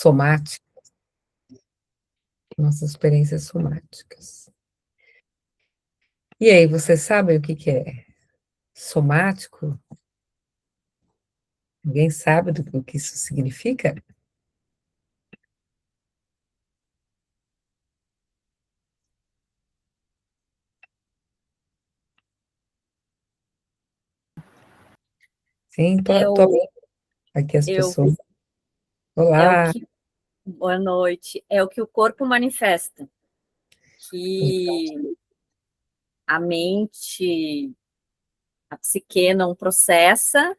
somática, nossas experiências somáticas. E aí, você sabe o que que é somático? Alguém sabe do que isso significa? Sim, É tô o, aqui as é o, pessoas. é o Olá, que, boa noite, é o que o corpo manifesta, que a mente, a psique não processa,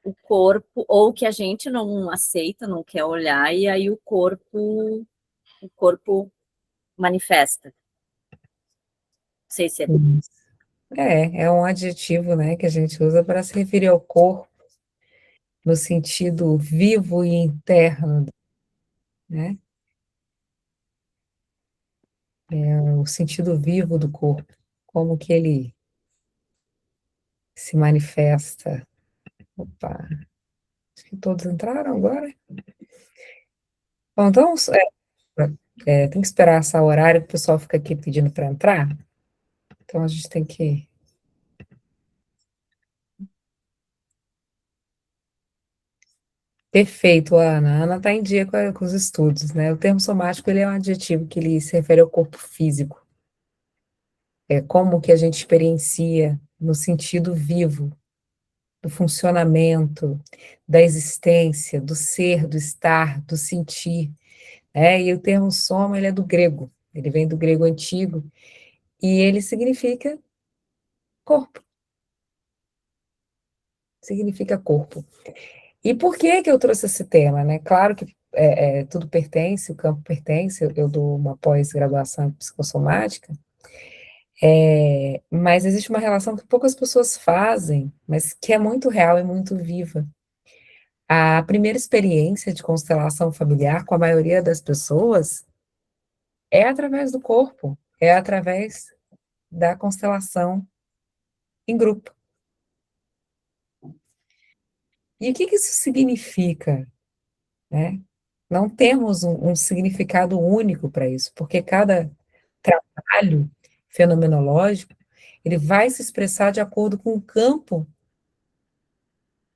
o corpo, ou que a gente não aceita, não quer olhar, e aí o corpo manifesta. Não sei se é. é um adjetivo, né, que a gente usa para se referir ao corpo no sentido vivo e interno, né? O sentido vivo do corpo, como que ele se manifesta. Opa, acho que todos entraram agora. Bom, então, tem que esperar esse horário, que o pessoal fica aqui pedindo para entrar, então a gente tem que... Perfeito, Ana. A Ana está em dia com os estudos, né? O termo somático, ele é um adjetivo que ele se refere ao corpo físico. É como que a gente experiencia no sentido vivo, do funcionamento, da existência, do ser, do estar, do sentir. E o termo soma, ele é do grego, ele vem do grego antigo, e ele corpo, significa corpo. E por que que eu trouxe esse tema, né? Claro que tudo pertence, o campo pertence, eu dou uma pós-graduação em psicossomática, mas existe uma relação que poucas pessoas fazem, mas que é muito real e muito viva. A primeira experiência de constelação familiar com a maioria das pessoas é através do corpo, é através da constelação em grupo. E o que que isso significa, né? Não temos um significado único para isso, porque cada trabalho fenomenológico, ele vai se expressar de acordo com o campo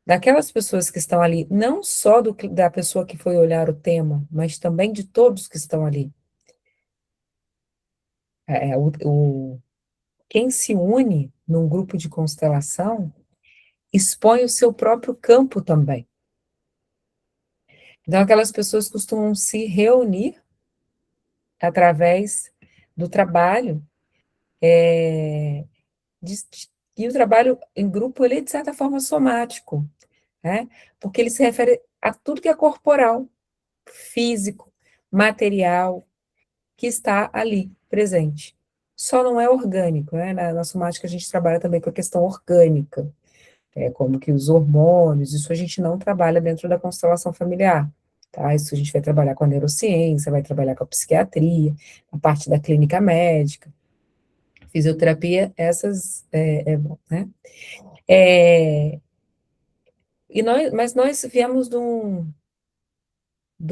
daquelas pessoas que estão ali, não só da pessoa que foi olhar o tema, mas também de todos que estão ali. É, é, o, o- Quem se une num grupo de constelação expõe o seu próprio campo também. Então, aquelas pessoas costumam se reunir através do trabalho, de- e o trabalho em grupo, ele é, de certa forma, somático, né? Porque ele se refere a tudo que é corporal, físico, material, que está ali, presente. Só não é orgânico, né? Na somática a gente trabalha também com a questão orgânica, como que os hormônios, isso a gente não trabalha dentro da constelação familiar, tá? Isso a gente vai trabalhar com a neurociência, vai trabalhar com a psiquiatria, a parte da clínica médica, fisioterapia, essas, né? É, mas nós viemos de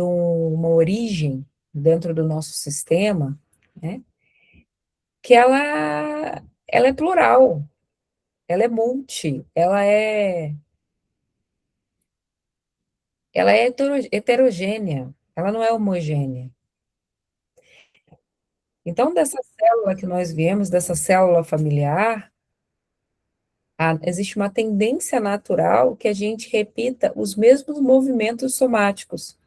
uma origem dentro do nosso sistema, né? Que ela é plural, ela é multi, ela é heterogênea, ela não é homogênea. Então, dessa célula que nós viemos, dessa célula familiar, existe uma tendência natural que a gente repita os mesmos movimentos somáticos,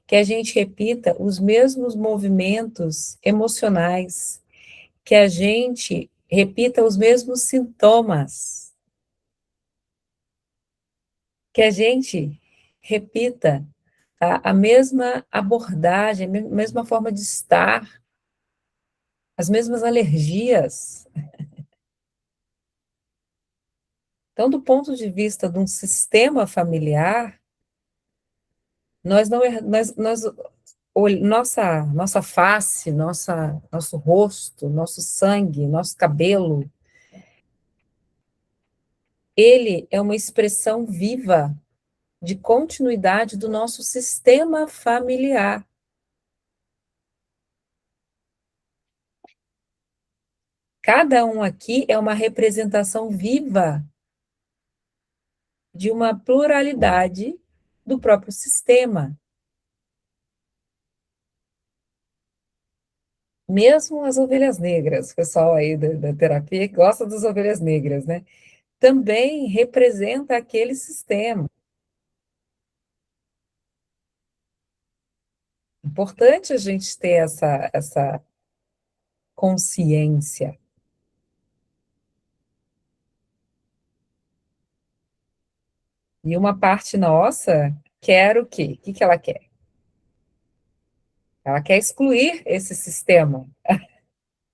que a gente repita os mesmos movimentos emocionais, que a gente repita os mesmos sintomas, que a gente repita a mesma abordagem, a mesma forma de estar, as mesmas alergias. Então, do ponto de vista de um sistema familiar, nós não nós nossa face, nosso rosto, nosso sangue, nosso cabelo, ele é uma expressão viva de continuidade do nosso sistema familiar. Cada um aqui é uma representação viva de uma pluralidade do próprio sistema. Mesmo as ovelhas negras, o pessoal aí da terapia que gosta das ovelhas negras, né? Também representa aquele sistema. Importante a gente ter essa consciência. E uma parte nossa quer o quê? O que que ela quer? Ela quer excluir esse sistema.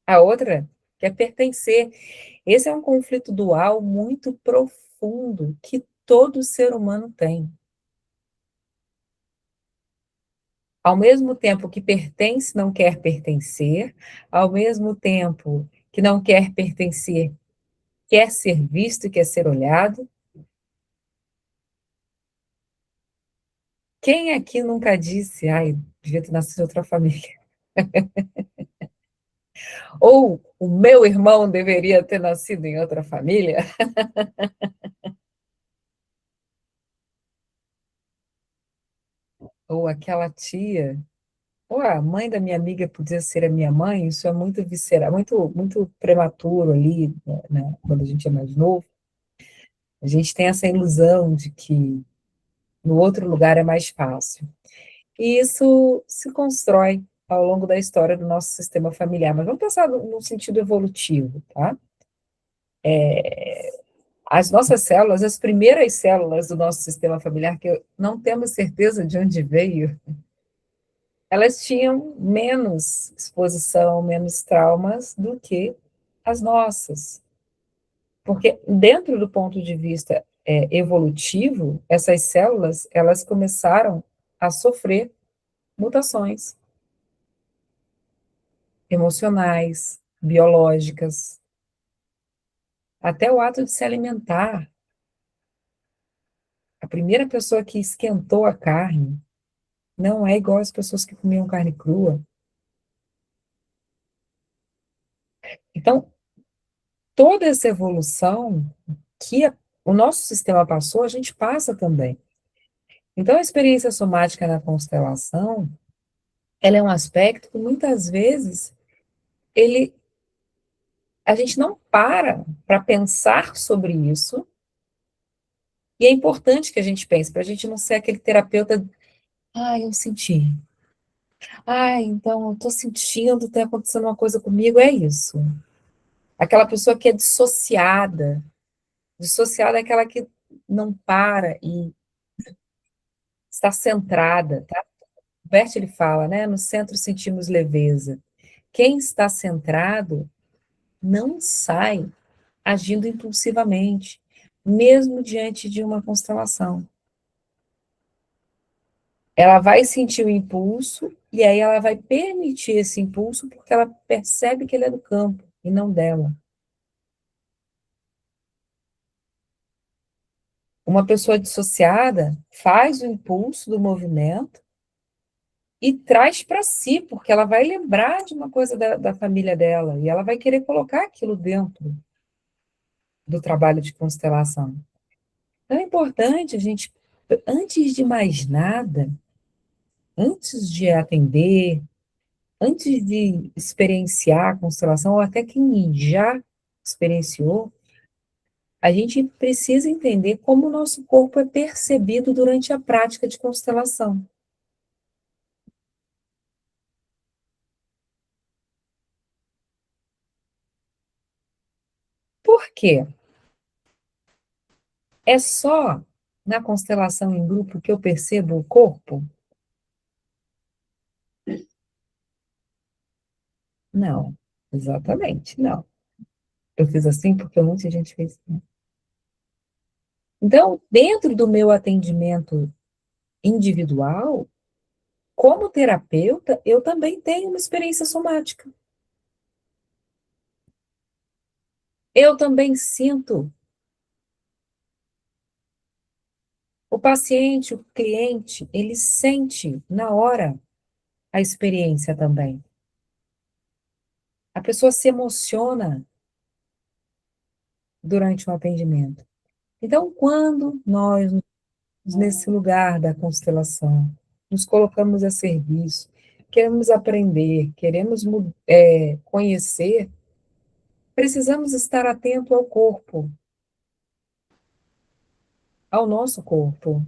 A outra quer pertencer. Esse é um conflito dual muito profundo que todo ser humano tem. Ao mesmo tempo que pertence, não quer pertencer, ao mesmo tempo que não quer pertencer, quer ser visto e quer ser olhado. Quem aqui nunca disse, ai, devia ter nascido em outra família? Ou o meu irmão deveria ter nascido em outra família? Ou aquela tia, ou a mãe da minha amiga podia ser a minha mãe? Isso é muito visceral, muito prematuro ali, né, quando a gente é mais novo. A gente tem essa ilusão de que no outro lugar é mais fácil. E isso se constrói ao longo da história do nosso sistema familiar. Mas vamos pensar no sentido evolutivo, tá? As nossas células, as primeiras células do nosso sistema familiar, que não temos certeza de onde veio, elas tinham menos exposição, menos traumas do que as nossas. Porque dentro do ponto de vista evolutivo, essas células, elas começaram a sofrer mutações emocionais, biológicas, até o ato de se alimentar. A primeira pessoa que esquentou a carne não é igual às pessoas que comiam carne crua. Então, toda essa evolução que o nosso sistema passou, a gente passa também. Então, a experiência somática na constelação, ela é um aspecto que muitas vezes ele, a gente não para pensar sobre isso, e é importante que a gente pense, para a gente não ser aquele terapeuta, eu senti. Então eu estou sentindo, está acontecendo uma coisa comigo, é isso. Aquela pessoa que é dissociada. Dissociada é aquela que não para e está centrada, tá? O Bert, ele fala, né? No centro sentimos leveza. Quem está centrado não sai agindo impulsivamente, mesmo diante de uma constelação. Ela vai sentir o impulso e aí ela vai permitir esse impulso porque ela percebe que ele é do campo e não dela. Uma pessoa dissociada faz o impulso do movimento e traz para si, porque ela vai lembrar de uma coisa da família dela e ela vai querer colocar aquilo dentro do trabalho de constelação. Então é importante a gente, antes de mais nada, antes de atender, antes de experienciar a constelação, ou até quem já experienciou, a gente precisa entender como o nosso corpo é percebido durante a prática de constelação. Por quê? É só na constelação em grupo que eu percebo o corpo? Não, exatamente, não. Eu fiz assim porque muita gente fez assim. Então, dentro do meu atendimento individual, como terapeuta, eu também tenho uma experiência somática. Eu também sinto O paciente, o cliente, ele sente na hora a experiência também. A pessoa se emociona durante o atendimento. Então, quando nós, nesse lugar da constelação, nos colocamos a serviço, queremos aprender, queremos conhecer, precisamos estar atento ao corpo, ao nosso corpo.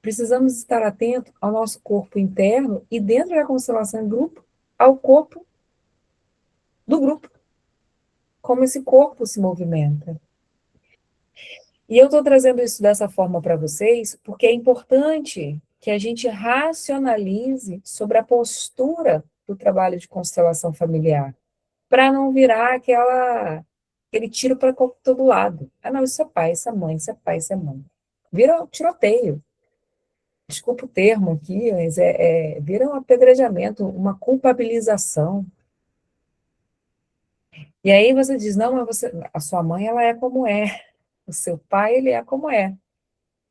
Precisamos estar atento ao nosso corpo interno e, dentro da constelação em grupo, ao corpo do grupo, como esse corpo se movimenta. E eu estou trazendo isso dessa forma para vocês, porque é importante que a gente racionalize sobre a postura do trabalho de constelação familiar, para não virar aquele tiro para todo lado. Ah, não, isso é pai, isso é mãe, isso é pai, isso é mãe. Vira um tiroteio. Desculpa o termo aqui, mas vira um apedrejamento, uma culpabilização. E aí você diz, não, mas a sua mãe, ela é como é. O seu pai, ele é como é.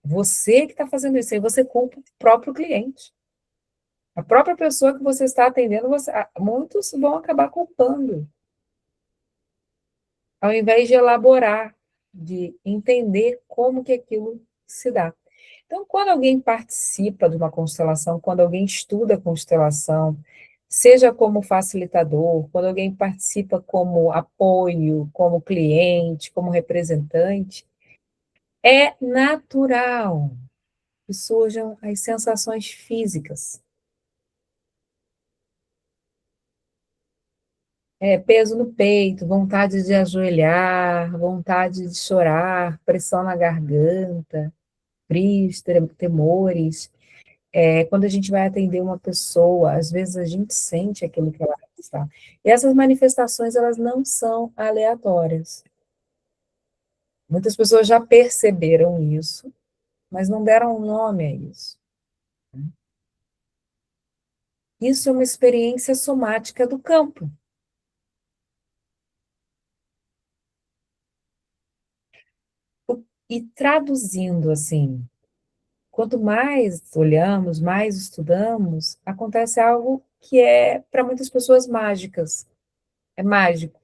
Você que está fazendo isso, aí você culpa o próprio cliente. A própria pessoa que você está atendendo, muitos vão acabar culpando, ao invés de elaborar, de entender como que aquilo se dá. Então, quando alguém participa de uma constelação, quando alguém estuda constelação, seja como facilitador, quando alguém participa como apoio, como cliente, como representante, é natural que surjam as sensações físicas. Peso no peito, vontade de ajoelhar, vontade de chorar, pressão na garganta, frios, temores. Quando a gente vai atender uma pessoa, às vezes a gente sente aquilo que ela está. E essas manifestações, elas não são aleatórias. Muitas pessoas já perceberam isso, mas não deram um nome a isso. Isso é uma experiência somática do campo. E traduzindo assim, quanto mais olhamos, mais estudamos, acontece algo que é, para muitas pessoas, mágicas. É mágico.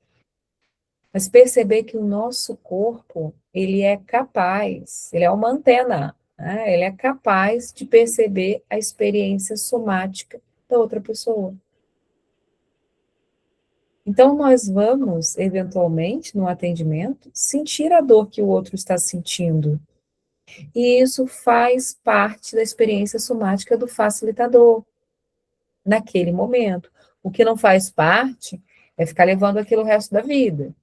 Mas perceber que o nosso corpo, ele é capaz, ele é uma antena, né? Ele é capaz de perceber a experiência somática da outra pessoa. Então, nós vamos, eventualmente, no atendimento, sentir a dor que o outro está sentindo. E isso faz parte da experiência somática do facilitador, naquele momento. O que não faz parte é ficar levando aquilo o resto da vida.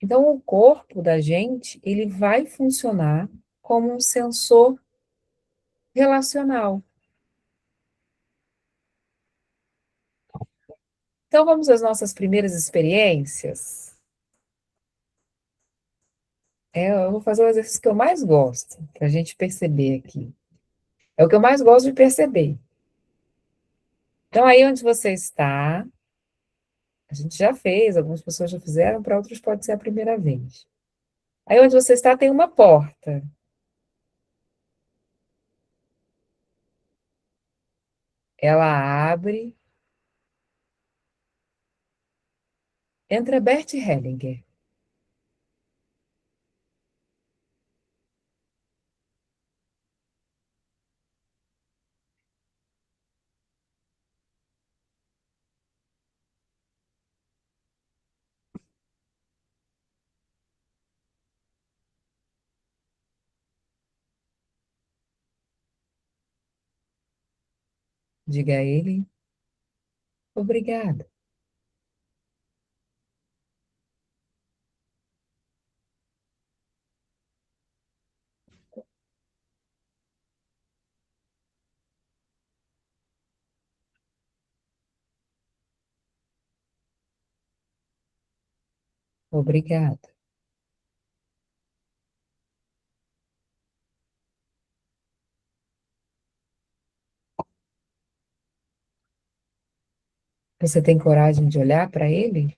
Então, o corpo da gente, ele vai funcionar como um sensor relacional. Então, vamos às nossas primeiras experiências. Eu vou fazer o exercício que eu mais gosto, para a gente perceber aqui. É o que eu mais gosto de perceber. Então, aí onde você está, a gente já fez, algumas pessoas já fizeram, para outros pode ser a primeira vez. Aí onde você está tem uma porta. Ela abre. Entra Bert Hellinger. Diga a ele, obrigada. Obrigada. Você tem coragem de olhar para ele?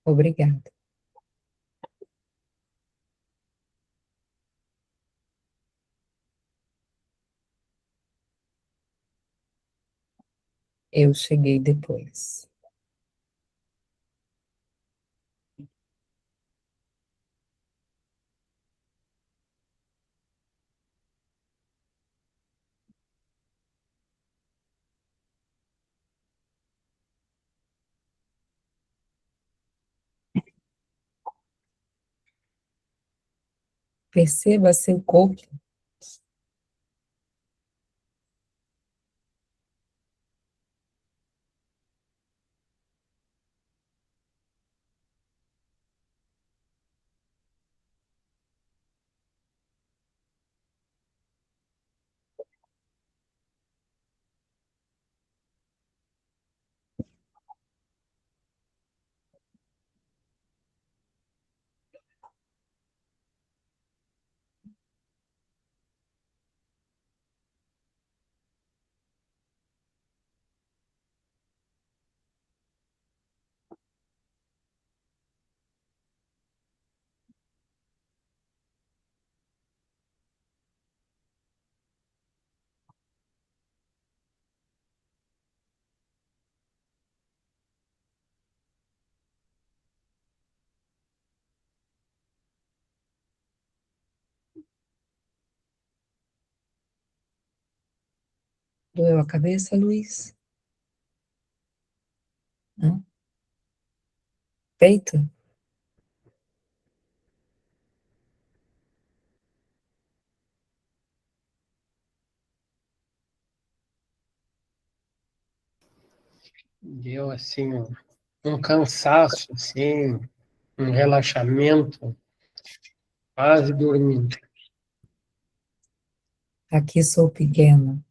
Obrigada. Eu cheguei depois. Perceba seu corpo. Doeu a cabeça, Luiz? Hã? Peito? Deu assim um cansaço, assim, um relaxamento, quase dormindo. Aqui sou pequeno.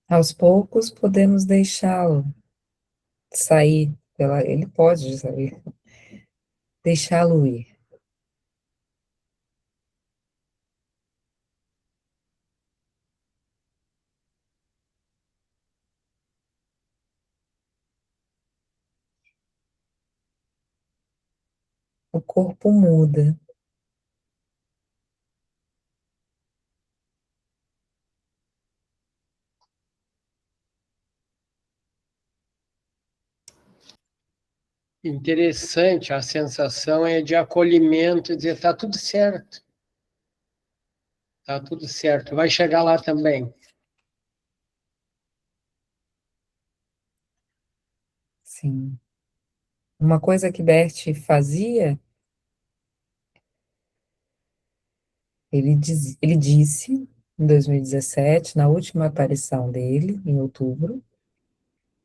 Aos poucos podemos deixá-lo sair ele pode sair, deixá-lo ir. O corpo muda. Interessante, a sensação é de acolhimento, dizer, tá tudo certo, vai chegar lá também. Sim. Uma coisa que Bert fazia, ele disse em 2017, na última aparição dele, em outubro,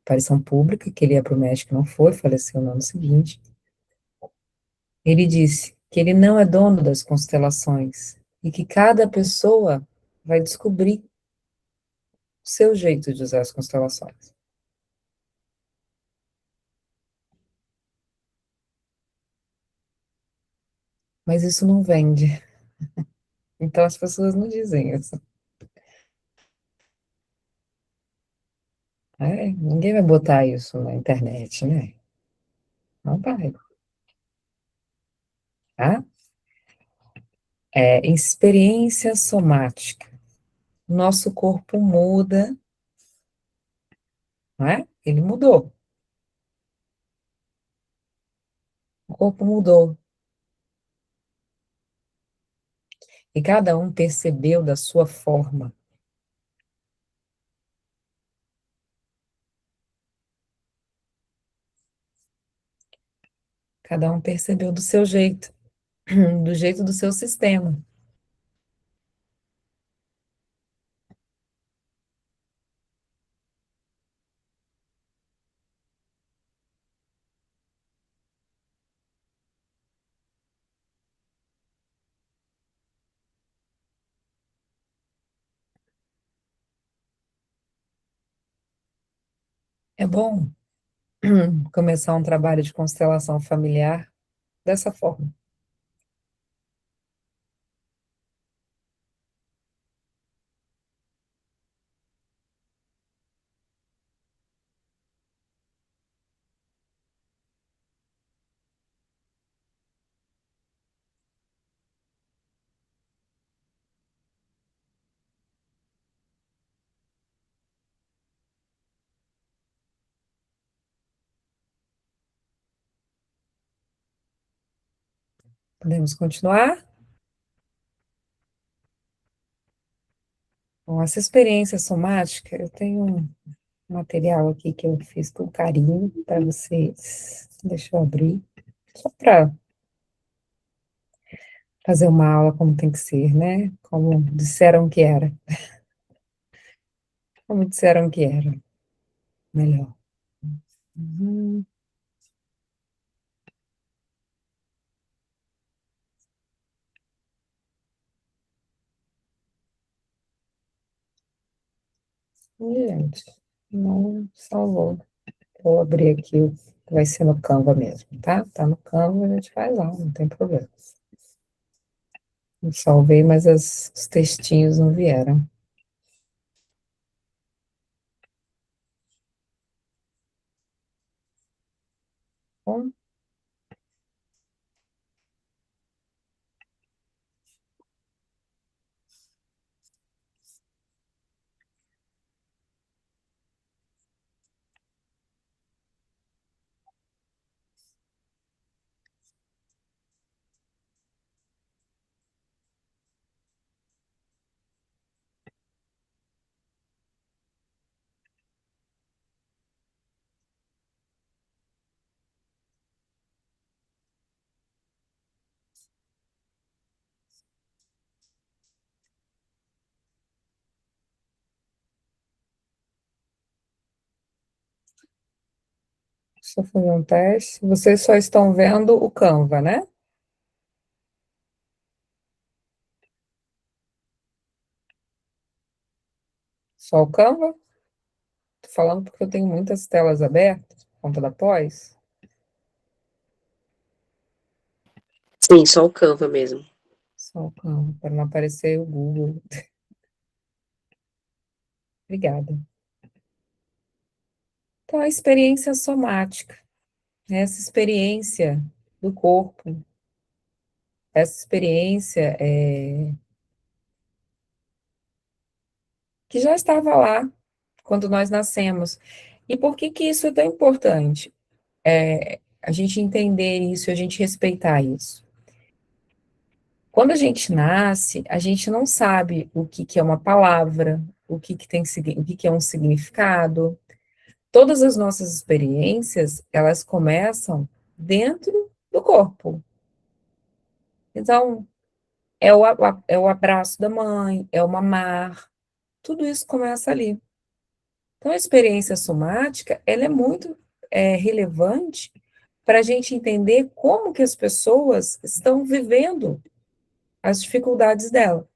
aparição pública, que ele ia para o México, não foi, faleceu no ano seguinte. Ele disse que ele não é dono das constelações e que cada pessoa vai descobrir o seu jeito de usar as constelações. Mas isso não vende. Então as pessoas não dizem isso. Ninguém vai botar isso na internet, né? Não vai. Tá? É experiência somática. Nosso corpo muda, não é? Ele mudou. O corpo mudou. E cada um percebeu da sua forma. Cada um percebeu do seu jeito. do jeito do seu sistema. É bom começar um trabalho de constelação familiar dessa forma. Podemos continuar? Bom, essa experiência somática, eu tenho um material aqui que eu fiz com carinho para vocês. Deixa eu abrir, só para fazer uma aula como tem que ser, né? Como disseram que era. Como disseram que era. Melhor. Uhum. Gente, não salvou. Vou abrir aqui, vai ser no Canva mesmo, tá? Tá no Canva, a gente faz lá, não tem problema. Eu salvei, mas os textinhos não vieram. Bom, deixa eu fazer um teste. Vocês só estão vendo o Canva, né? Só o Canva? Tô falando porque eu tenho muitas telas abertas por conta da pós. Sim, só o Canva mesmo. Só o Canva, para não aparecer o Google. Obrigada. Então, a experiência somática, né? Essa experiência do corpo, essa experiência que já estava lá quando nós nascemos. E por que que isso é tão importante? A gente entender isso, a gente respeitar isso. Quando a gente nasce, a gente não sabe o que que é uma palavra, o que que tem, o que que é um significado. Todas as nossas experiências, elas começam dentro do corpo. Então, é o abraço da mãe, é o mamar, tudo isso começa ali. Então, a experiência somática, ela é muito relevante para a gente entender como que as pessoas estão vivendo as dificuldades dela,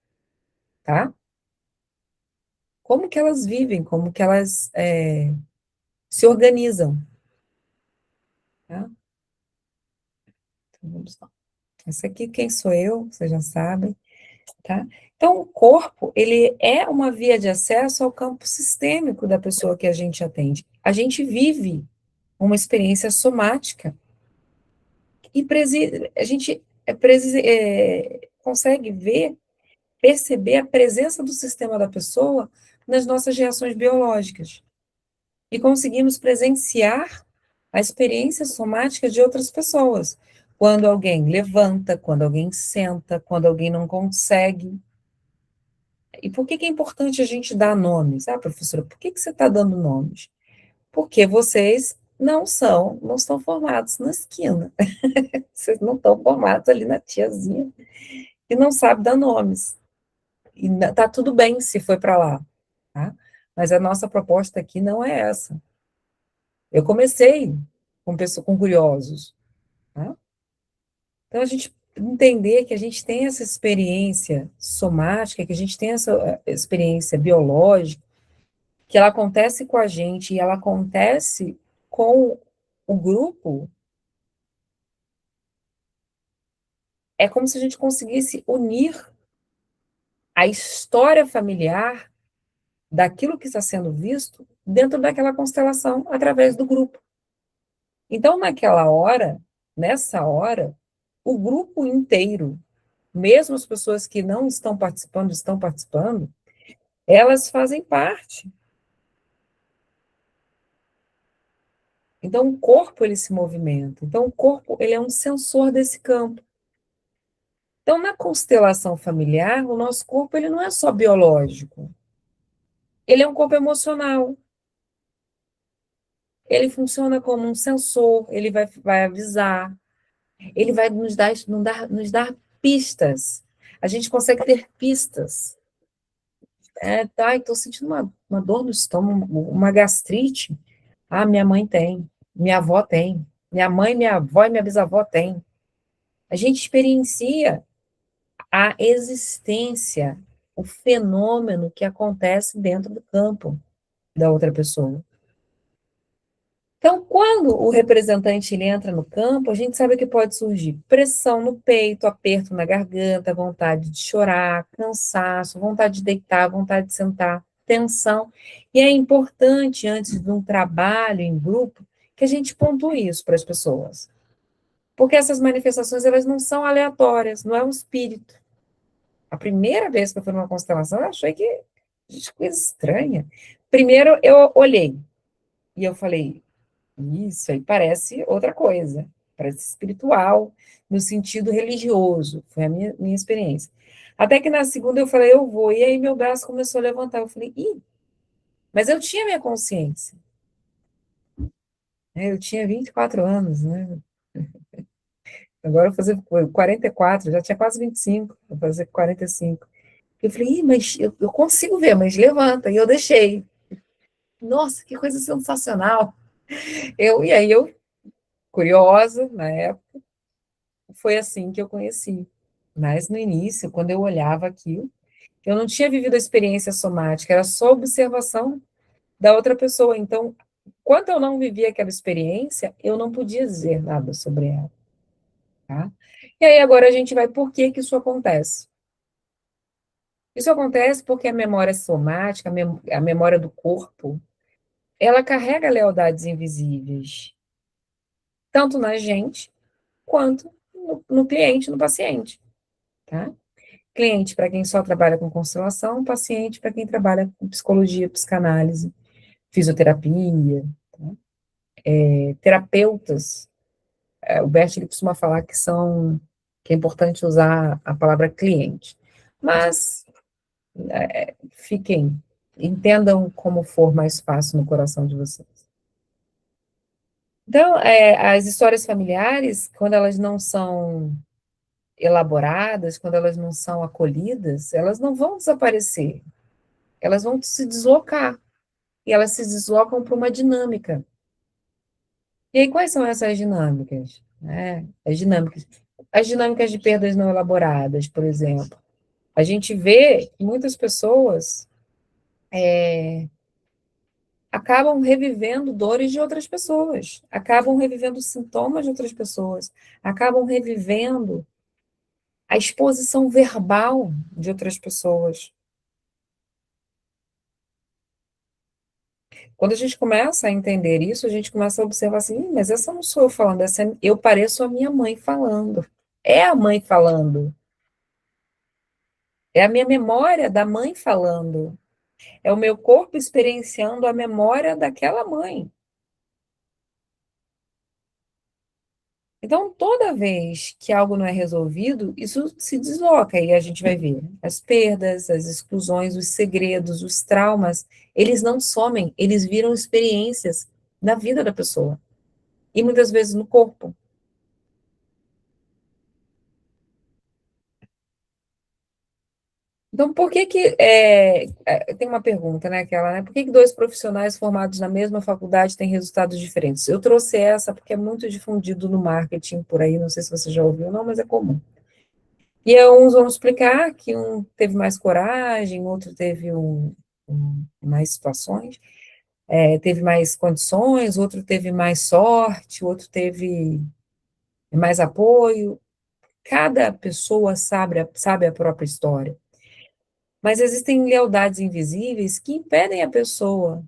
tá? Como que elas vivem, como que elas se organizam, tá? Então, vamos lá. Essa aqui, quem sou eu, vocês já sabem, tá? Então, o corpo, ele é uma via de acesso ao campo sistêmico da pessoa que a gente atende. A gente vive uma experiência somática e a gente consegue ver, perceber a presença do sistema da pessoa nas nossas reações biológicas. E conseguimos presenciar a experiência somática de outras pessoas. Quando alguém levanta, quando alguém senta, quando alguém não consegue. E por que que é importante a gente dar nomes? Ah, professora, por que que você está dando nomes? Porque vocês não estão formados na esquina. Vocês não estão formados ali na tiazinha e não sabe dar nomes. E tá tudo bem se foi para lá, tá? Mas a nossa proposta aqui não é essa. Eu comecei com curiosos, tá? Então, a gente entender que a gente tem essa experiência somática, que a gente tem essa experiência biológica, que ela acontece com a gente e ela acontece com o grupo, é como se a gente conseguisse unir a história familiar daquilo que está sendo visto dentro daquela constelação através do grupo. Então, nessa hora, o grupo inteiro, mesmo as pessoas que não estão participando, elas fazem parte. Então, o corpo, ele se movimenta. Então, o corpo, ele é um sensor desse campo. Então, na constelação familiar, o nosso corpo, ele não é só biológico. Ele é um corpo emocional. Ele funciona como um sensor, ele vai avisar, ele vai nos dar pistas. A gente consegue ter pistas. Estou sentindo uma dor no estômago, uma gastrite. Ah, minha mãe tem, minha avó tem, minha mãe, minha avó e minha bisavó tem. A gente experiencia a existência, o fenômeno que acontece dentro do campo da outra pessoa. Então, quando o representante ele entra no campo, a gente sabe que pode surgir pressão no peito, aperto na garganta, vontade de chorar, cansaço, vontade de deitar, vontade de sentar, tensão. E é importante, antes de um trabalho em grupo, que a gente pontue isso para as pessoas. Porque essas manifestações, elas não são aleatórias, não é um espírito. A primeira vez que eu fui numa constelação, eu achei que coisa estranha. Primeiro, eu olhei e eu falei, isso aí parece outra coisa, parece espiritual, no sentido religioso, foi a minha experiência. Até que na segunda eu falei, eu vou, e aí meu braço começou a levantar, eu falei, mas eu tinha minha consciência, né? Eu tinha 24 anos, né? Agora eu vou fazer 44, já tinha quase 25, vou fazer 45. Eu falei, mas eu consigo ver, mas levanta, e eu deixei. Nossa, que coisa sensacional. E aí eu, curiosa, na época, foi assim que eu conheci. Mas no início, quando eu olhava aquilo, eu não tinha vivido a experiência somática, era só observação da outra pessoa. Então, quando eu não vivia aquela experiência, eu não podia dizer nada sobre ela. Tá? E aí agora a gente vai, por que que isso acontece? Isso acontece porque a memória somática, a memória do corpo, ela carrega lealdades invisíveis, tanto na gente, quanto no cliente, no paciente, tá? Cliente para quem só trabalha com constelação, paciente para quem trabalha com psicologia, psicanálise, fisioterapia, tá? Terapeutas, o Bert ele costuma falar que é importante usar a palavra cliente, mas entendam como for mais fácil no coração de vocês. Então, as histórias familiares, quando elas não são elaboradas, quando elas não são acolhidas, elas não vão desaparecer, elas vão se deslocar, e elas se deslocam para uma dinâmica. E aí, quais são essas dinâmicas? As dinâmicas de perdas não elaboradas, por exemplo. A gente vê que muitas pessoas acabam revivendo dores de outras pessoas, acabam revivendo sintomas de outras pessoas, acabam revivendo a exposição verbal de outras pessoas. Quando a gente começa a entender isso, a gente começa a observar assim, mas essa não sou eu falando, eu pareço a minha mãe falando. É a mãe falando. É a minha memória da mãe falando. É o meu corpo experienciando a memória daquela mãe. Então, toda vez que algo não é resolvido, isso se desloca, e a gente vai ver as perdas, as exclusões, os segredos, os traumas, eles não somem, eles viram experiências na vida da pessoa. e muitas vezes no corpo. Então, por que que tem uma pergunta, né, aquela, né? Por que que dois profissionais formados na mesma faculdade têm resultados diferentes? Eu trouxe essa porque é muito difundido no marketing por aí, não sei se você já ouviu, ou não, mas é comum. E uns vão explicar que um teve mais coragem, outro teve mais situações, teve mais condições, outro teve mais sorte, outro teve mais apoio. Cada pessoa sabe a própria história. Mas existem lealdades invisíveis que impedem a pessoa,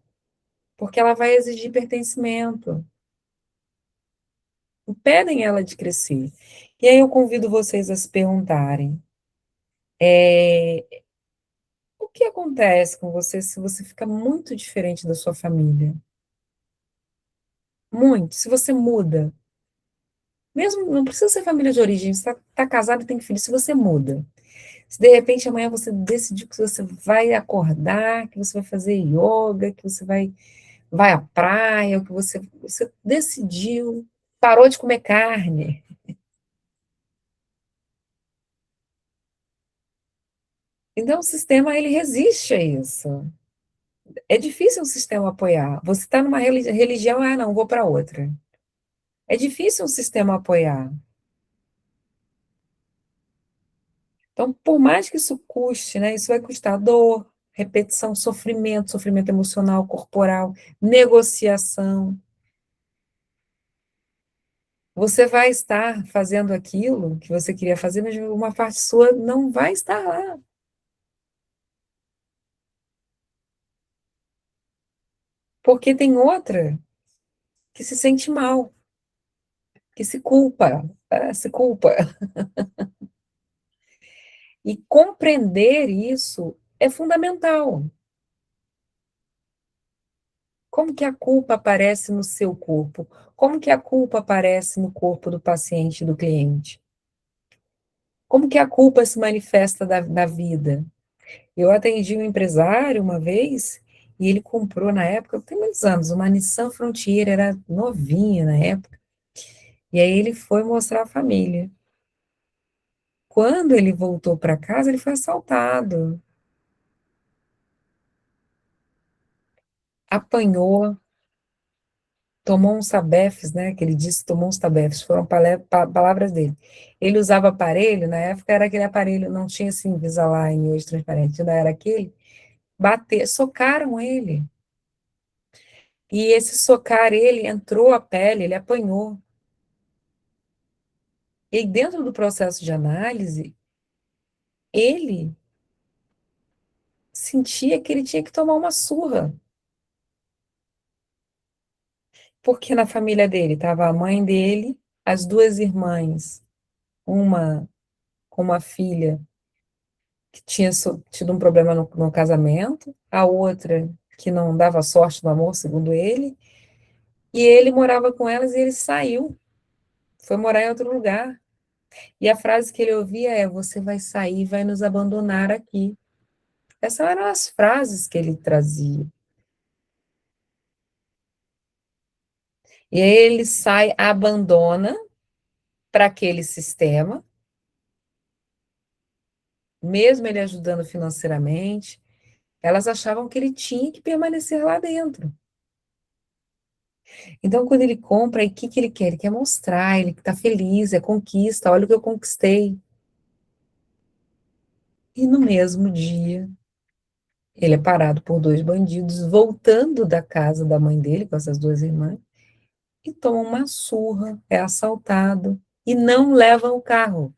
porque ela vai exigir pertencimento, impedem ela de crescer. E aí eu convido vocês a se perguntarem: o que acontece com você se você fica muito diferente da sua família? Muito. Se você muda, mesmo não precisa ser família de origem, você está casado e tem filho, se você muda. Se de repente amanhã você decidir que você vai acordar, que você vai fazer yoga, que você vai à praia, o que você decidiu, parou de comer carne. Então, o sistema, ele resiste a isso. É difícil o sistema apoiar. Você está numa religião, não, vou para outra. É difícil o sistema apoiar. Então, por mais que isso custe, né, isso vai custar dor, repetição, sofrimento emocional, corporal, negociação. Você vai estar fazendo aquilo que você queria fazer, mas uma parte sua não vai estar lá. Porque tem outra que se sente mal, que se culpa. E compreender isso é fundamental. Como que a culpa aparece no seu corpo? Como que a culpa aparece no corpo do paciente, do cliente? Como que a culpa se manifesta na vida? Eu atendi um empresário uma vez e ele comprou na época, tem muitos anos, uma Nissan Frontier, era novinha na época. E aí ele foi mostrar a família. Quando ele voltou para casa, ele foi assaltado, apanhou, tomou uns tabefes, né? Que ele disse que tomou uns tabefes, foram palavras dele. Ele usava aparelho, na época era aquele aparelho, não tinha assim Invisalign hoje transparente, ainda era aquele. Socaram ele. E esse socar ele entrou a pele, ele apanhou. E dentro do processo de análise, ele sentia que ele tinha que tomar uma surra. Porque na família dele estava a mãe dele, as duas irmãs, uma com uma filha que tinha tido um problema no casamento, a outra que não dava sorte no amor, segundo ele, e ele morava com elas e ele saiu, foi morar em outro lugar. E a frase que ele ouvia é: Você vai sair e vai nos abandonar aqui. Essas eram as frases que ele trazia. E aí ele sai, abandona para aquele sistema, mesmo ele ajudando financeiramente, elas achavam que ele tinha que permanecer lá dentro. Então, quando ele compra, aí o que que ele quer? Ele quer mostrar, ele está feliz, é conquista, olha o que eu conquistei. E no mesmo dia, ele é parado por dois bandidos, voltando da casa da mãe dele, com essas duas irmãs, e toma uma surra, é assaltado, e não levam o carro.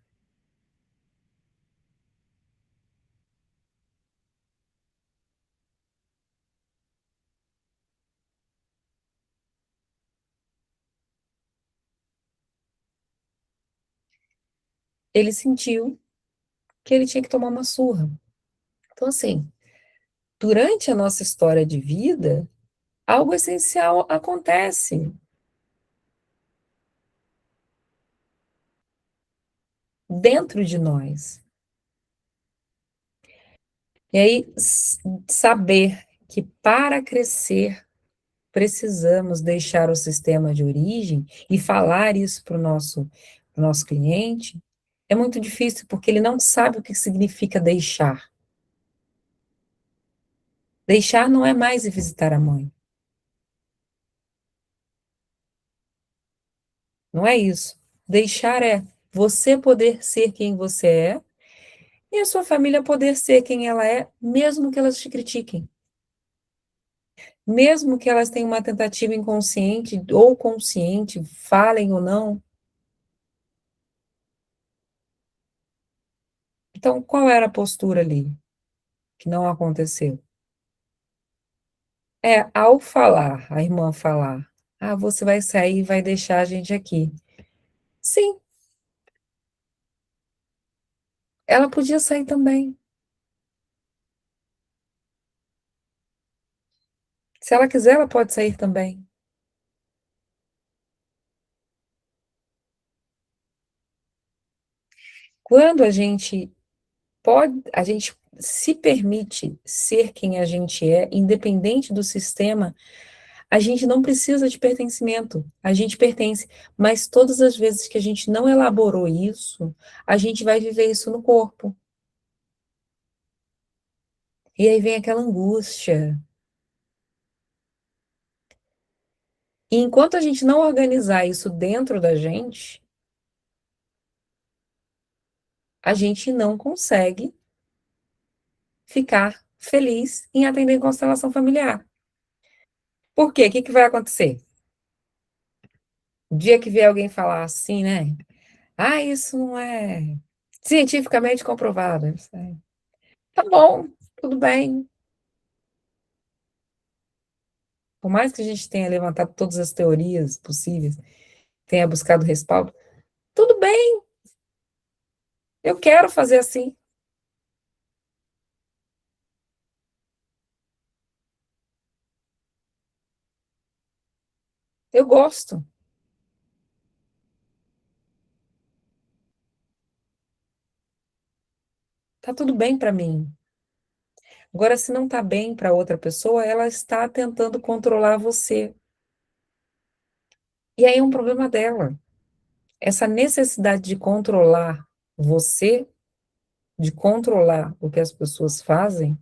Ele sentiu que ele tinha que tomar uma surra. Então, assim, durante a nossa história de vida, algo essencial acontece dentro de nós. E aí, saber que para crescer, precisamos deixar o sistema de origem e falar isso para o nosso cliente, é muito difícil, porque ele não sabe o que significa deixar. Deixar não é mais ir visitar a mãe. Não é isso. Deixar é você poder ser quem você é e a sua família poder ser quem ela é, mesmo que elas te critiquem. Mesmo que elas tenham uma tentativa inconsciente ou consciente, falem ou não. Então, qual era a postura ali que não aconteceu? Ao falar, a irmã falar, você vai sair e vai deixar a gente aqui. Sim, ela podia sair também. Se ela quiser, ela pode sair também. Quando a gente se permite ser quem a gente é, independente do sistema, a gente não precisa de pertencimento, a gente pertence, mas todas as vezes que a gente não elaborou isso, a gente vai viver isso no corpo. E aí vem aquela angústia. E enquanto a gente não organizar isso dentro da gente, a gente não consegue ficar feliz em atender constelação familiar. Por quê? O que vai acontecer? O dia que vier alguém falar assim, né? Isso não é cientificamente comprovado. Isso aí. Tá bom, tudo bem. Por mais que a gente tenha levantado todas as teorias possíveis, tenha buscado respaldo, tudo bem, eu quero fazer assim. Eu gosto. Tá tudo bem para mim. Agora, se não tá bem para outra pessoa, ela está tentando controlar você. E aí é um problema dela. Essa necessidade de controlar você, de controlar o que as pessoas fazem,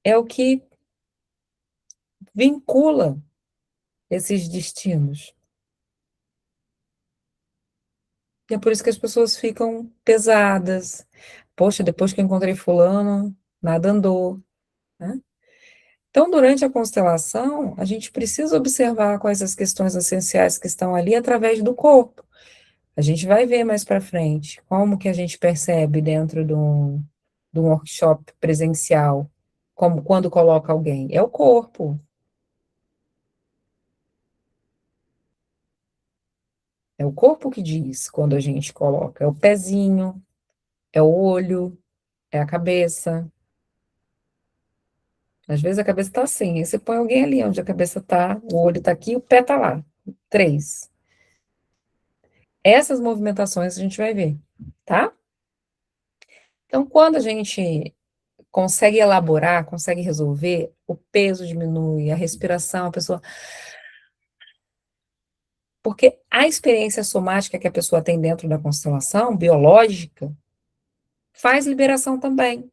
é o que vincula esses destinos. E é por isso que as pessoas ficam pesadas. Poxa, depois que eu encontrei fulano, nada andou, né? Então, durante a constelação, a gente precisa observar quais as questões essenciais que estão ali através do corpo. A gente vai ver mais para frente como que a gente percebe dentro de um workshop presencial, como quando coloca alguém. É o corpo. É o corpo que diz quando a gente coloca. É o pezinho, é o olho, é a cabeça. Às vezes a cabeça está assim, aí você põe alguém ali onde a cabeça está, o olho está aqui, o pé está lá. 3. Essas movimentações a gente vai ver, tá? Então, quando a gente consegue elaborar, consegue resolver, o peso diminui, a respiração, a pessoa. Porque a experiência somática que a pessoa tem dentro da constelação, biológica, faz liberação também.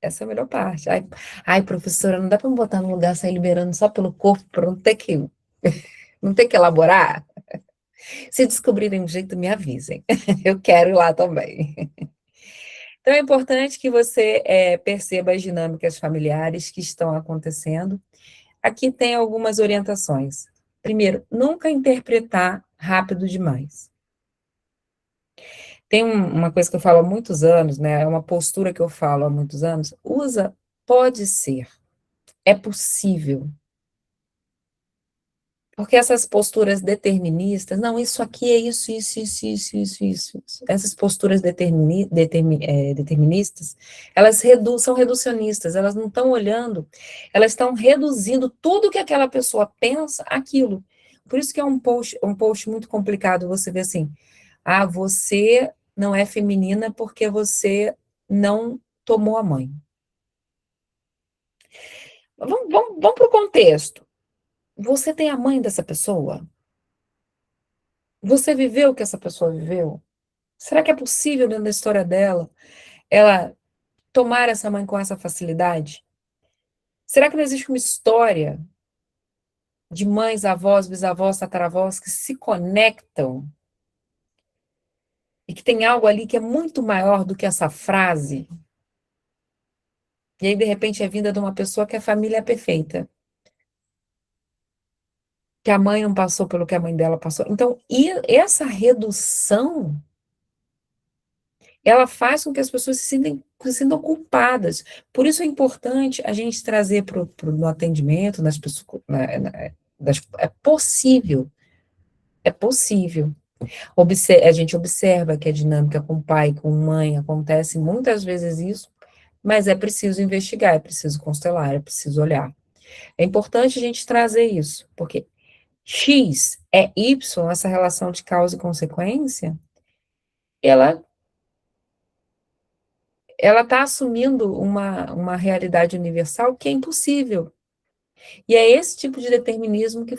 Essa é a melhor parte. Professora, não dá para me botar num lugar sair liberando só pelo corpo para não ter que elaborar? Se descobrirem um jeito, me avisem. Eu quero ir lá também. Então, é importante que você perceba as dinâmicas familiares que estão acontecendo. Aqui tem algumas orientações. Primeiro, nunca interpretar rápido demais. Tem uma coisa que eu falo há muitos anos, né? É uma postura que eu falo há muitos anos. Pode ser, é possível. Porque essas posturas deterministas, não, isso aqui é isso, isso, isso, isso, isso, isso. Essas posturas deterministas, elas são reducionistas, elas não estão olhando, elas estão reduzindo tudo que aquela pessoa pensa àquilo. Por isso que é um post muito complicado você ver assim, você não é feminina porque você não tomou a mãe. Vamos para o contexto. Você tem a mãe dessa pessoa? Você viveu o que essa pessoa viveu? Será que é possível, dentro da história dela, ela tomar essa mãe com essa facilidade? Será que não existe uma história de mães, avós, bisavós, tataravós que se conectam e que tem algo ali que é muito maior do que essa frase? E aí, de repente, é vinda de uma pessoa que a família é perfeita, que a mãe não passou pelo que a mãe dela passou. Então, e essa redução, ela faz com que as pessoas se sintam culpadas. Por isso é importante a gente trazer no atendimento, nas pessoas, é possível, é possível. A gente observa que a dinâmica com pai, com mãe, acontece muitas vezes isso, mas é preciso investigar, é preciso constelar, é preciso olhar. É importante a gente trazer isso, porque X é Y, essa relação de causa e consequência, ela está assumindo uma realidade universal que é impossível. E é esse tipo de determinismo que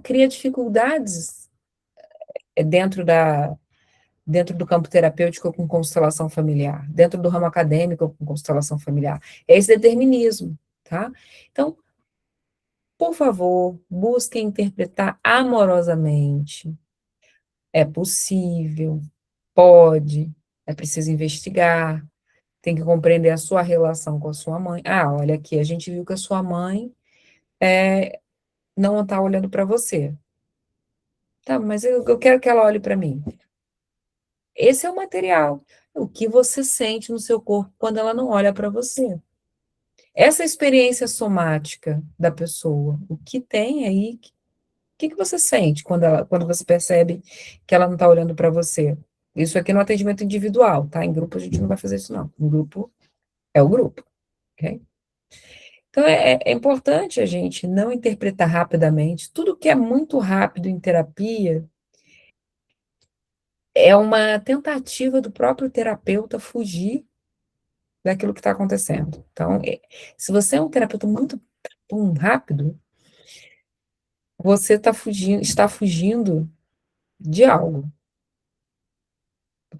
cria dificuldades dentro do campo terapêutico com constelação familiar, dentro do ramo acadêmico com constelação familiar. É esse determinismo, tá? Então, por favor, busquem interpretar amorosamente. É possível, pode, é preciso investigar, tem que compreender a sua relação com a sua mãe. Ah, olha aqui, a gente viu que a sua mãe não está olhando para você. Tá, mas eu quero que ela olhe para mim. Esse é o material. O que você sente no seu corpo quando ela não olha para você. Essa experiência somática da pessoa, o que tem aí, o que você sente quando você percebe que ela não está olhando para você? Isso aqui no atendimento individual, tá? Em grupo a gente não vai fazer isso, não. Em grupo é o grupo, ok? Então é importante a gente não interpretar rapidamente. Tudo que é muito rápido em terapia é uma tentativa do próprio terapeuta fugir daquilo que está acontecendo. Então, se você é um terapeuta muito rápido, você está fugindo de algo.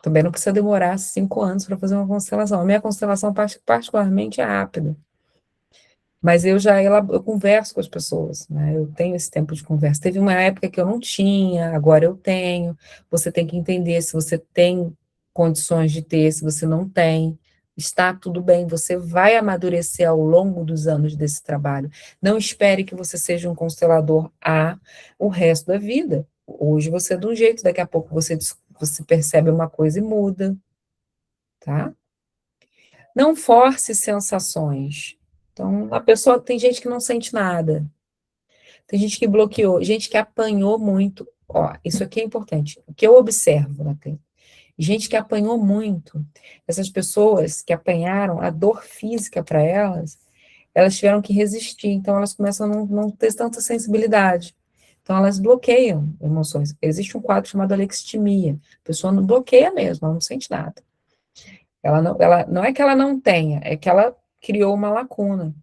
Também não precisa demorar 5 anos para fazer uma constelação. A minha constelação, particularmente, é rápida. Mas eu converso com as pessoas, né? Eu tenho esse tempo de conversa. Teve uma época que eu não tinha, agora eu tenho. Você tem que entender se você tem condições de ter, se você não tem. Está tudo bem, você vai amadurecer ao longo dos anos desse trabalho. Não espere que você seja um constelador o resto da vida. Hoje você é de um jeito, daqui a pouco você percebe uma coisa e muda, tá? Não force sensações. Então, a pessoa, tem gente que não sente nada, tem gente que bloqueou, gente que apanhou muito. Ó, isso aqui é importante. O que eu observo na clínica, gente que apanhou muito, essas pessoas que apanharam, a dor física para elas tiveram que resistir, então elas começam a não ter tanta sensibilidade. Então, elas bloqueiam emoções. Existe um quadro chamado alexithymia. A pessoa não bloqueia mesmo, ela não sente nada. Ela não é que ela não tenha, é que ela criou uma lacuna.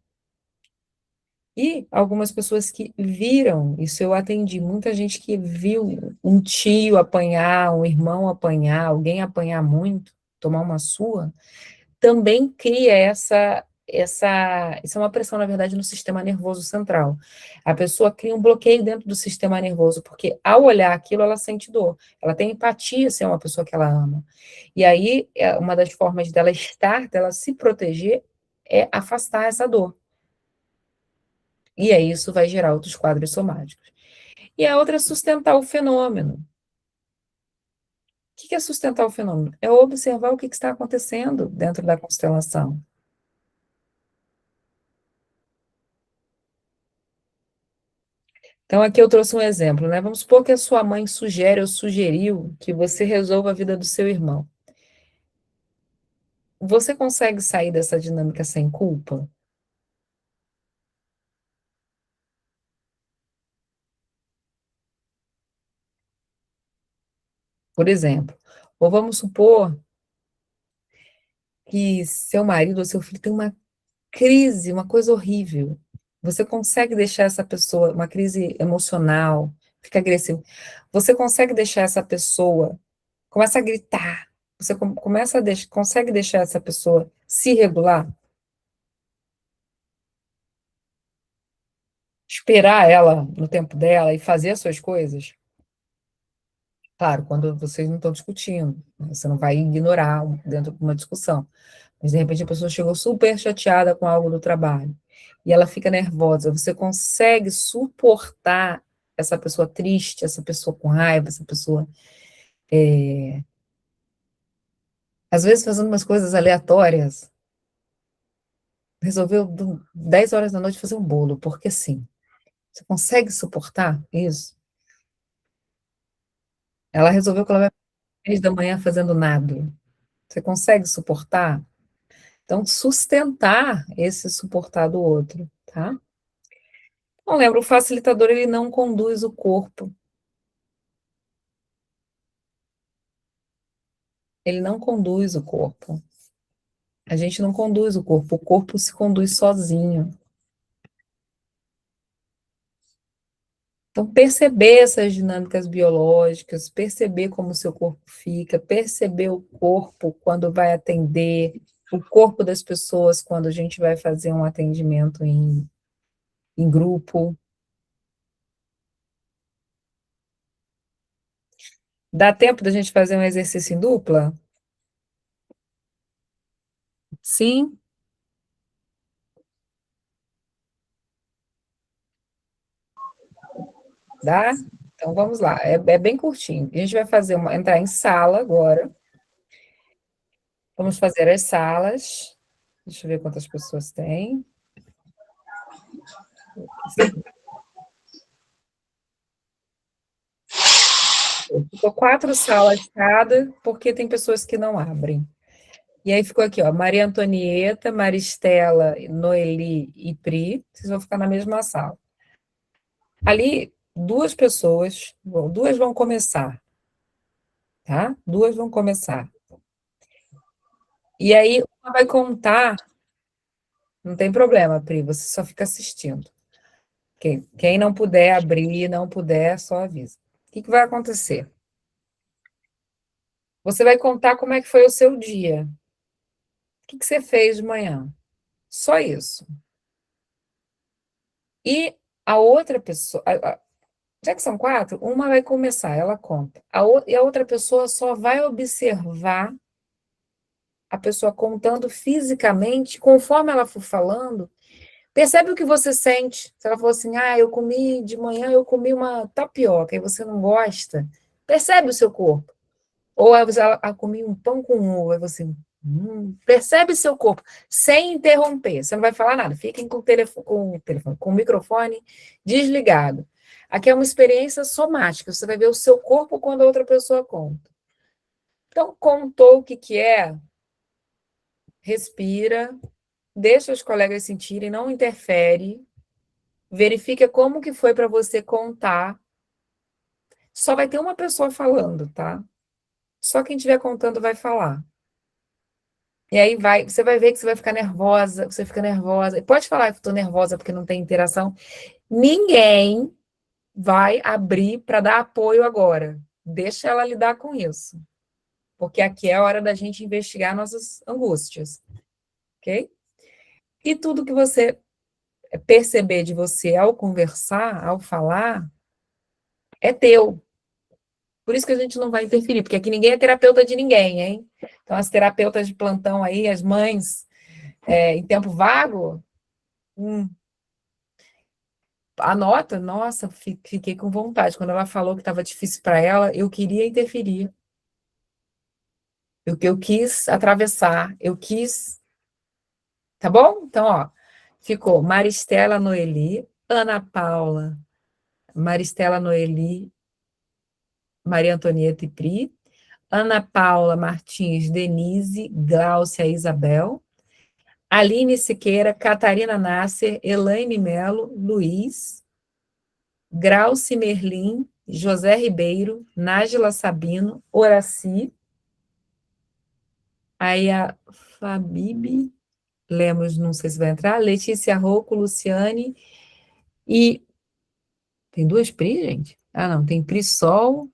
E algumas pessoas que viram, isso eu atendi, muita gente que viu um tio apanhar, um irmão apanhar, alguém apanhar muito, tomar uma surra, também cria isso é uma pressão, na verdade, no sistema nervoso central. A pessoa cria um bloqueio dentro do sistema nervoso, porque ao olhar aquilo, ela sente dor. Ela tem empatia se é uma pessoa que ela ama. E aí, uma das formas dela se proteger, é afastar essa dor. E aí isso vai gerar outros quadros somáticos. E a outra é sustentar o fenômeno. O que é sustentar o fenômeno? É observar o que está acontecendo dentro da constelação. Então, aqui eu trouxe um exemplo, né? Vamos supor que a sua mãe sugere ou sugeriu que você resolva a vida do seu irmão. Você consegue sair dessa dinâmica sem culpa? Por exemplo, ou vamos supor que seu marido ou seu filho tem uma crise, uma coisa horrível, Você consegue deixar essa pessoa, uma crise emocional, fica agressivo. Você consegue deixar essa pessoa, começa a gritar. Você começa consegue deixar essa pessoa se regular? Esperar ela no tempo dela e fazer as suas coisas? Claro, quando vocês não estão discutindo, né? Você não vai ignorar dentro de uma discussão. Mas, de repente, a pessoa chegou super chateada com algo do trabalho e ela fica nervosa. Você consegue suportar essa pessoa triste, essa pessoa com raiva, essa pessoa, às vezes, fazendo umas coisas aleatórias. Resolveu 10 horas da noite fazer um bolo, porque sim. Você consegue suportar isso? Ela resolveu que ela vai 3 da manhã fazendo nada. Você consegue suportar? Então, sustentar esse suportar do outro, tá? Não lembra, o facilitador, ele não conduz o corpo. Ele não conduz o corpo. A gente não conduz o corpo se conduz sozinho. Então, perceber essas dinâmicas biológicas, perceber como o seu corpo fica, perceber o corpo quando vai atender, o corpo das pessoas quando a gente vai fazer um atendimento em grupo. Dá tempo da gente fazer um exercício em dupla? Sim, dá? Então vamos lá, é bem curtinho. A gente vai entrar em sala agora. Vamos fazer as salas. Deixa eu ver quantas pessoas tem. Ficou 4 salas cada, porque tem pessoas que não abrem. E aí ficou aqui, ó, Maria Antonieta, Maristela, Noeli e Pri, vocês vão ficar na mesma sala. Ali, duas vão começar, tá? Duas vão começar. E aí, uma vai contar, não tem problema, Pri, você só fica assistindo. Quem não puder abrir, não puder, só avisa. O que vai acontecer? Você vai contar como é que foi o seu dia. O que você fez de manhã? Só isso. E a outra pessoa, já que são 4, uma vai começar, ela conta. E a outra pessoa só vai observar a pessoa contando fisicamente, conforme ela for falando, percebe o que você sente. Se ela for assim, eu comi de manhã, eu comi uma tapioca, e você não gosta, percebe o seu corpo. Ou ela comi um pão com ovo, aí você, percebe seu corpo, sem interromper. Você não vai falar nada, fiquem com o microfone desligado. Aqui é uma experiência somática, você vai ver o seu corpo quando a outra pessoa conta. Então, contou o que é, respira, deixa os colegas sentirem, não interfere, verifica como que foi para você contar. Só vai ter uma pessoa falando, tá? Só quem estiver contando vai falar. E aí você vai ver que você vai ficar nervosa, você fica nervosa. Pode falar que estou nervosa porque não tem interação. Ninguém vai abrir para dar apoio agora. Deixa ela lidar com isso. Porque aqui é a hora da gente investigar nossas angústias. Ok? E tudo que você perceber de você ao conversar, ao falar, é teu. Por isso que a gente não vai interferir, porque aqui ninguém é terapeuta de ninguém, hein? Então, as terapeutas de plantão aí, as mães, em tempo vago, anota, nossa, fiquei com vontade. Quando ela falou que estava difícil para ela, eu queria interferir. Eu quis atravessar, eu quis. Tá bom? Então, ó, ficou Maristela Noeli, Ana Paula, Maristela Noeli, Maria Antonieta e Pri, Ana Paula Martins, Denise, Gláucia Isabel, Aline Siqueira, Catarina Nasser, Elaine Melo, Luiz, Grauci Merlim, José Ribeiro, Nájila Sabino, Horaci, aí a Fabibe, Lemos, não sei se vai entrar. Letícia Rocco, Luciane e... Tem duas Pri, gente? Ah, não. Tem Prisol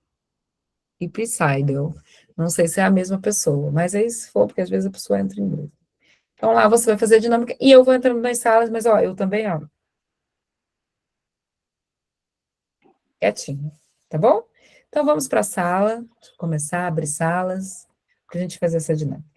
e Prisidel. Não sei se é a mesma pessoa, mas aí se for, porque às vezes a pessoa entra em dúvida. Então lá você vai fazer a dinâmica e eu vou entrando nas salas, mas ó, eu também, ó, quietinho, tá bom? Então vamos para a sala, começar a abrir salas, para a gente fazer essa dinâmica.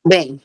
Bem,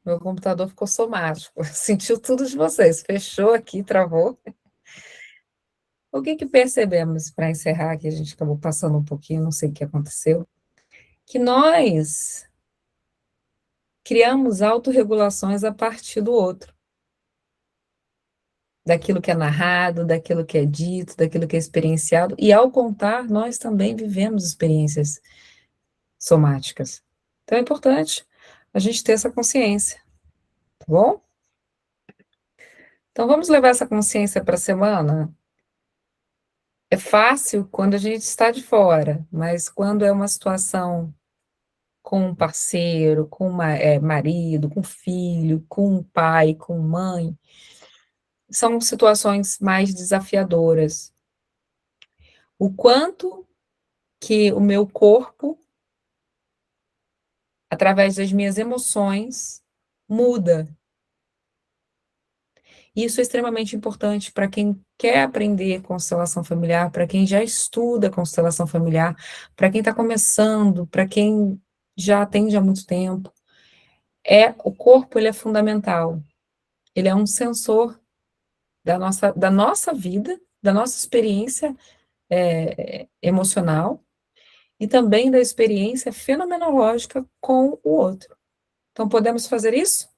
Meu computador ficou somático. Sentiu tudo de vocês. Fechou aqui, travou. O que que percebemos para encerrar, que a gente acabou passando um pouquinho, não sei o que aconteceu, que nós criamos autorregulações a partir do outro, daquilo que é narrado, daquilo que é dito, daquilo que é experienciado, e ao contar, nós também vivemos experiências somáticas. Então é importante a gente ter essa consciência, tá bom? Então vamos levar essa consciência para a semana. É fácil quando a gente está de fora, mas quando é uma situação com um parceiro, com marido, com filho, com um pai, com mãe, são situações mais desafiadoras. O quanto que o meu corpo, através das minhas emoções, muda. Isso é extremamente importante para quem quer aprender constelação familiar, para quem já estuda constelação familiar, para quem está começando, para quem já atende há muito tempo. O corpo, ele é fundamental. Ele é um sensor da nossa vida, da nossa experiência emocional e também da experiência fenomenológica com o outro. Então, podemos fazer isso?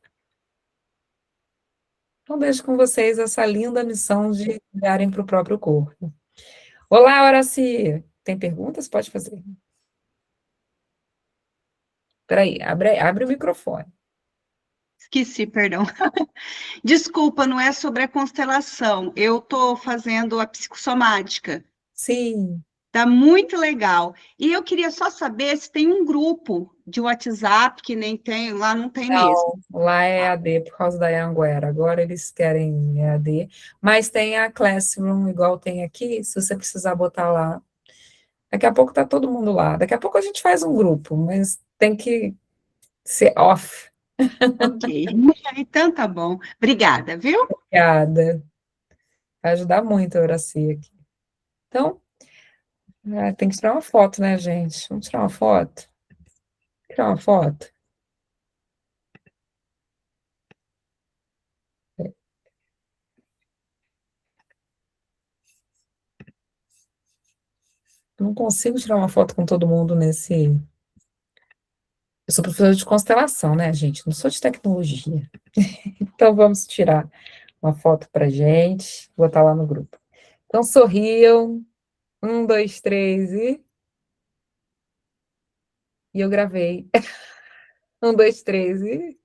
Então, deixo com vocês essa linda missão de olharem para o próprio corpo. Olá, Horaci! Tem perguntas? Pode fazer. Peraí, abre o microfone. Esqueci, perdão. Desculpa, não é sobre a constelação. Eu estou fazendo a psicossomática. Sim, Tá muito legal. E eu queria só saber se tem um grupo de WhatsApp que nem tem, lá não tem mesmo. lá é EAD por causa da Anguera. Agora eles querem EAD, mas tem a Classroom, igual tem aqui, se você precisar botar lá. Daqui a pouco tá todo mundo lá. Daqui a pouco a gente faz um grupo, mas tem que ser off. Ok. Então tá bom. Obrigada, viu? Obrigada. Vai ajudar muito a Horaci aqui. Então, tem que tirar uma foto, né, gente? Vamos tirar uma foto? Tirar uma foto? Eu não consigo tirar uma foto com todo mundo nesse. Eu sou professora de constelação, né, gente? Não sou de tecnologia. Então, vamos tirar uma foto pra gente, botar lá no grupo. Então, sorriam. 1, 2, 3 e. E eu gravei. 1, 2, 3 e.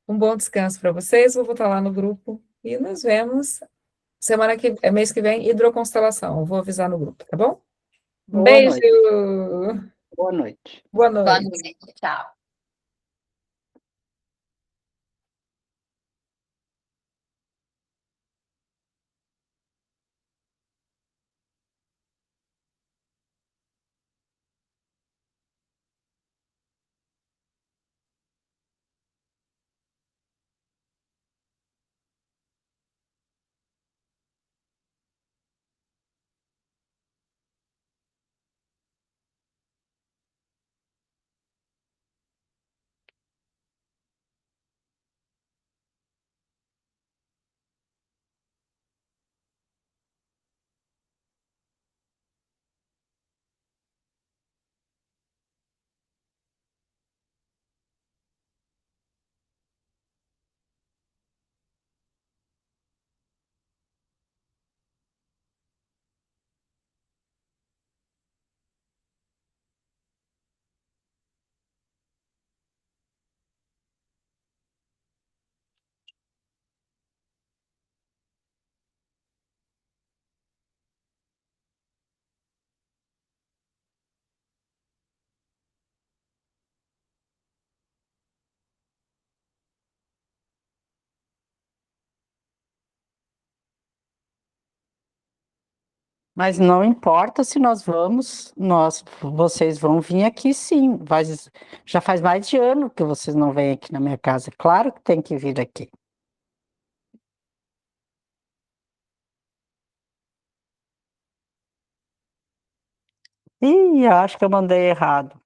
Um bom descanso para vocês. Vou botar lá no grupo e nos vemos mês que vem, hidroconstelação. Eu vou avisar no grupo, tá bom? Um Boa beijo. noite. Boa noite. Boa Boa noite. noite, tchau. Mas não importa se vocês vão vir aqui sim. Já faz mais de ano que vocês não vêm aqui na minha casa. Claro que tem que vir aqui. Ih, acho que eu mandei errado.